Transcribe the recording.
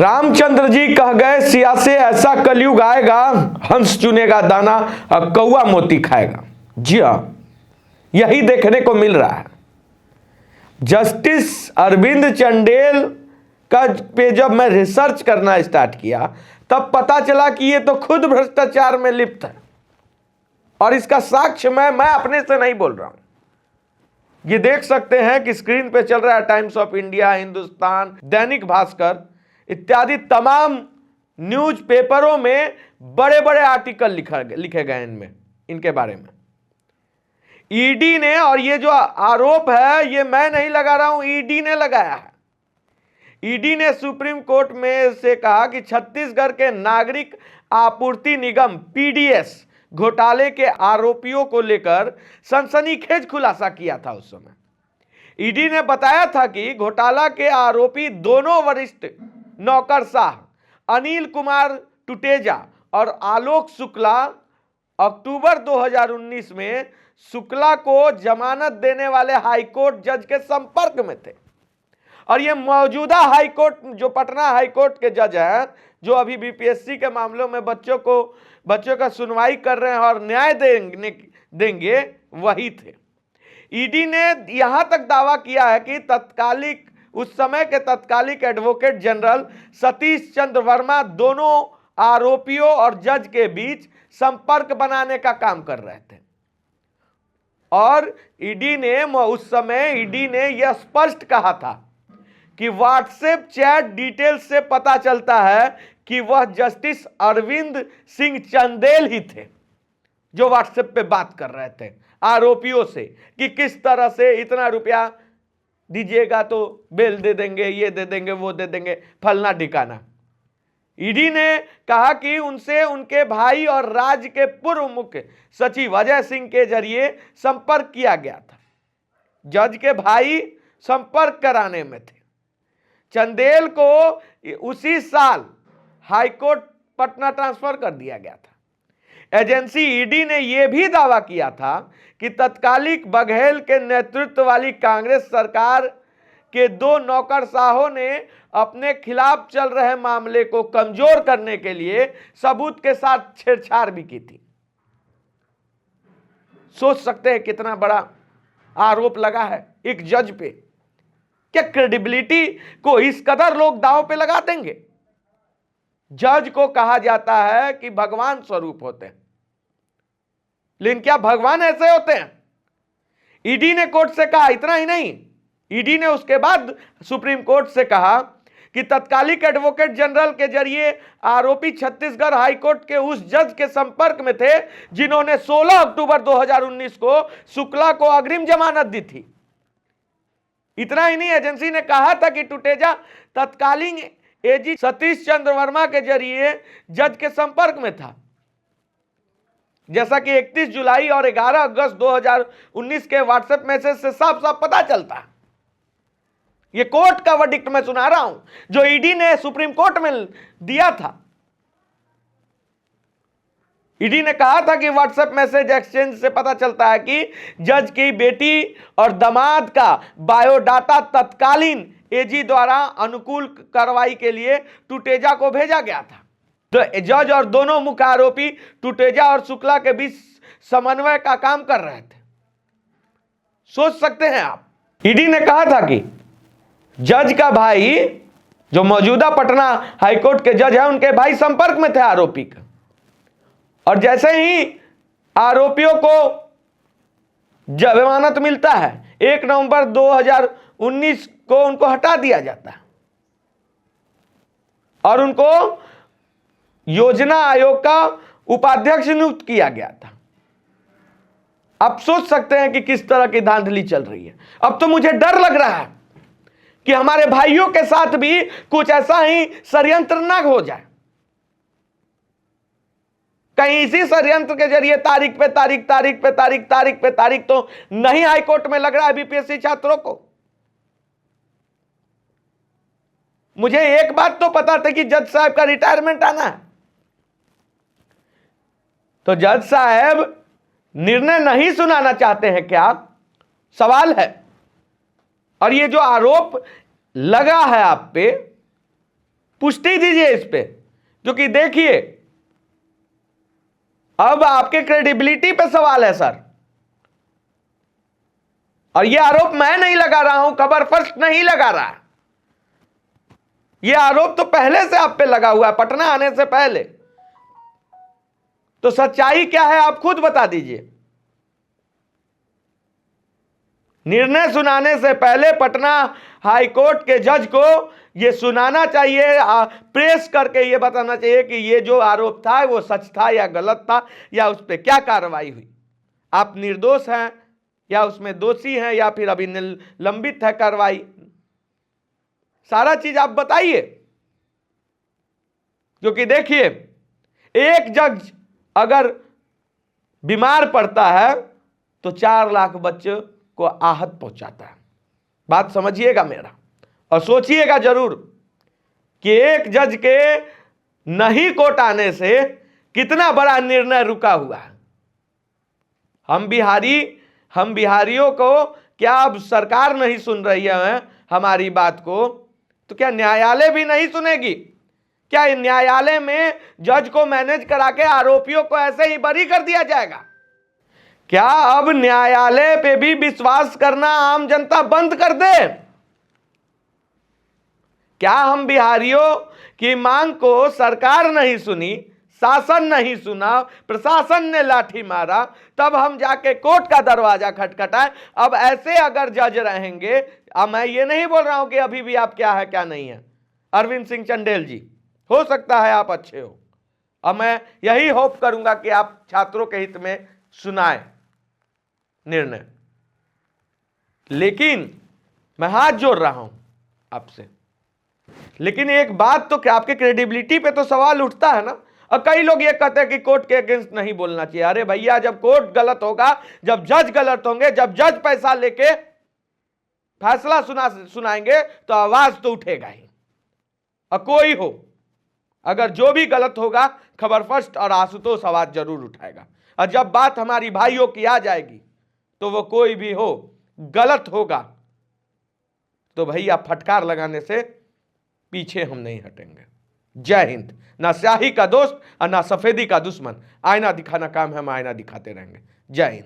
रामचंद्र जी कह गए, सिया से ऐसा कलयुग आएगा, हंस चुनेगा दाना और कौवा मोती खाएगा। जी हाँ, यही देखने को मिल रहा है। जस्टिस अरविंद चंदेल का पे जब मैं रिसर्च करना स्टार्ट किया तब पता चला कि ये तो खुद भ्रष्टाचार में लिप्त है। और इसका साक्ष्य मैं अपने से नहीं बोल रहा हूं, ये देख सकते हैं कि स्क्रीन पे चल रहा है। Times of India, Hindustan, Dainik Bhaskar इत्यादि तमाम न्यूज पेपरों में बड़े बड़े आर्टिकल लिखे गए इनके बारे में। ईडी ने, और ये जो आरोप है ये मैं नहीं लगा रहा हूं, ईडी ने लगाया है। ईडी ने सुप्रीम कोर्ट में से कहा कि छत्तीसगढ़ के नागरिक आपूर्ति निगम पीडीएस घोटाले के आरोपियों को लेकर सनसनीखेज खुलासा किया था। उस समय ईडी ने बताया था कि घोटाला के आरोपी दोनों वरिष्ठ नौकरशाह अनिल कुमार टुटेजा और आलोक शुक्ला अक्टूबर 2019 में शुक्ला को जमानत देने वाले हाईकोर्ट जज के संपर्क में थे। और ये मौजूदा हाईकोर्ट, जो पटना हाईकोर्ट के जज हैं, जो अभी बीपीएससी के मामलों में बच्चों का सुनवाई कर रहे हैं और न्याय देंगे, वही थे। ईडी ने यहां तक दावा किया है कि उस समय के तत्कालिक एडवोकेट जनरल सतीश चंद्र वर्मा दोनों आरोपियों और जज के बीच संपर्क बनाने का काम कर रहे थे। और उस समय ईडी ने यह स्पष्ट कहा था कि व्हाट्सएप चैट डिटेल से पता चलता है कि वह जस्टिस अरविंद सिंह चंदेल ही थे जो व्हाट्सएप पे बात कर रहे थे आरोपियों से कि किस तरह से इतना रुपया दीजिएगा तो बेल दे देंगे, ये दे देंगे, वो दे देंगे, फलना ठिकाना। ईडी ने कहा कि उनसे उनके भाई और राज्य के पूर्व मुख्य सचिव अजय सिंह के जरिए संपर्क किया गया था। जज के भाई संपर्क कराने में थे। चंदेल को उसी साल हाईकोर्ट पटना ट्रांसफर कर दिया गया था। एजेंसी ईडी ने यह भी दावा किया था कि तत्कालिक बघेल के नेतृत्व वाली कांग्रेस सरकार के दो नौकरशाहों ने अपने खिलाफ चल रहे मामले को कमजोर करने के लिए सबूत के साथ छेड़छाड़ भी की थी। सोच सकते हैं कितना बड़ा आरोप लगा है एक जज पे। क्या क्रेडिबिलिटी को इस कदर लोग दांव पे लगा देंगे? जज को कहा जाता है कि भगवान स्वरूप होते हैं, लेकिन क्या भगवान ऐसे होते हैं? ईडी ने कोर्ट से कहा, इतना ही नहीं, ईडी ने उसके बाद सुप्रीम कोर्ट से कहा कि तत्कालिक एडवोकेट जनरल के जरिए आरोपी छत्तीसगढ़ हाईकोर्ट के उस जज के संपर्क में थे जिन्होंने 16 अक्टूबर 2019 को शुक्ला को अग्रिम जमानत दी थी। इतना ही नहीं, एजेंसी ने कहा था कि टुटेजा तत्कालीन एजी सतीश चंद्र वर्मा के जरिए जज के संपर्क में था। जैसा कि 31 जुलाई और 11 अगस्त 2019 के व्हाट्सएप मैसेज से साफ साफ पता चलता है। यह कोर्ट का वर्डिक्ट मैं सुना रहा हूं जो ईडी ने सुप्रीम कोर्ट में दिया था। ईडी ने कहा था कि व्हाट्सएप मैसेज एक्सचेंज से पता चलता है कि जज की बेटी और दामाद का बायोडाटा तत्कालीन एजी द्वारा अनुकूल कार्रवाई के लिए टुटेजा को भेजा गया था। तो जज और दोनों मुख्य आरोपी टुटेजा और शुक्ला के बीच समन्वय का काम कर रहे थे। सोच सकते हैं आप। ईडी ने कहा था कि जज का भाई, जो मौजूदा पटना हाईकोर्ट के जज है, उनके भाई संपर्क में थे आरोपी का। और जैसे ही आरोपियों को जमानत मिलता है 1 नवंबर 2019 को उनको हटा दिया जाता है और उनको योजना आयोग का उपाध्यक्ष नियुक्त किया गया था। आप सोच सकते हैं कि किस तरह की धांधली चल रही है। अब तो मुझे डर लग रहा है कि हमारे भाइयों के साथ भी कुछ ऐसा ही षड्यंत्र न हो जाए। कहीं इसी षड्यंत्र के जरिए तारीख पे तारीख तो नहीं हाईकोर्ट में लग रहा है बीपीएससी छात्रों को। मुझे एक बात तो पता था कि जज साहब का रिटायरमेंट आना है, तो जज साहब निर्णय नहीं सुनाना चाहते हैं क्या? सवाल है। और ये जो आरोप लगा है आप पे, पुष्टि दीजिए इस पे, क्योंकि देखिए अब आपके क्रेडिबिलिटी पे सवाल है सर। और यह आरोप मैं नहीं लगा रहा हूं, खबर फर्स्ट नहीं लगा रहा है, यह आरोप तो पहले से आप पे लगा हुआ है, पटना आने से पहले। तो सच्चाई क्या है आप खुद बता दीजिए। निर्णय सुनाने से पहले पटना हाईकोर्ट के जज को यह सुनाना चाहिए, प्रेस करके यह बताना चाहिए कि यह जो आरोप था वो सच था या गलत था, या उस पर क्या कार्रवाई हुई। आप निर्दोष हैं या उसमें दोषी हैं या फिर अभी लंबित है कार्रवाई, सारा चीज आप बताइए। क्योंकि देखिए एक जज अगर बीमार पड़ता है तो 4 लाख बच्चों को आहत पहुंचाता है। बात समझिएगा मेरा और सोचिएगा जरूर कि एक जज के नहीं कोर्ट आने से कितना बड़ा निर्णय रुका हुआ है। हम बिहारियों को क्या अब सरकार नहीं सुन रही है हमारी बात को, तो क्या न्यायालय भी नहीं सुनेगी? क्या न्यायालय में जज को मैनेज करा के आरोपियों को ऐसे ही बरी कर दिया जाएगा? क्या अब न्यायालय पे भी विश्वास करना आम जनता बंद कर दे? क्या हम बिहारियों की मांग को सरकार नहीं सुनी, शासन नहीं सुना, प्रशासन ने लाठी मारा, तब हम जाके कोर्ट का दरवाजा खटखटाए? अब ऐसे अगर जज रहेंगे, अब मैं ये नहीं बोल रहा हूं कि अभी भी आप क्या है क्या नहीं है, अरविंद सिंह चंडेल जी हो सकता है आप अच्छे हो, अब मैं यही होप करूंगा कि आप छात्रों के हित में सुनाए निर्णय। लेकिन मैं हाथ जोड़ रहा हूं आपसे, लेकिन एक बात तो क्या आपके क्रेडिबिलिटी पे तो सवाल उठता है ना। और कई लोग ये कहते हैं कि कोर्ट के अगेंस्ट नहीं बोलना चाहिए। अरे भैया, जब कोर्ट गलत होगा, जब जज गलत होंगे, जब जज पैसा लेके फैसला सुनाएंगे तो आवाज तो उठेगा ही। और कोई हो, अगर जो भी गलत होगा, खबर फर्स्ट और आशुतोष आवाज जरूर उठाएगा। और जब बात हमारी भाइयों की आ जाएगी तो वो कोई भी हो, गलत होगा तो भैया फटकार लगाने से पीछे हम नहीं हटेंगे। जय हिंद। ना स्याही का दोस्त और ना सफेदी का दुश्मन, आईना दिखाना काम है, हम आईना दिखाते रहेंगे। जय हिंद।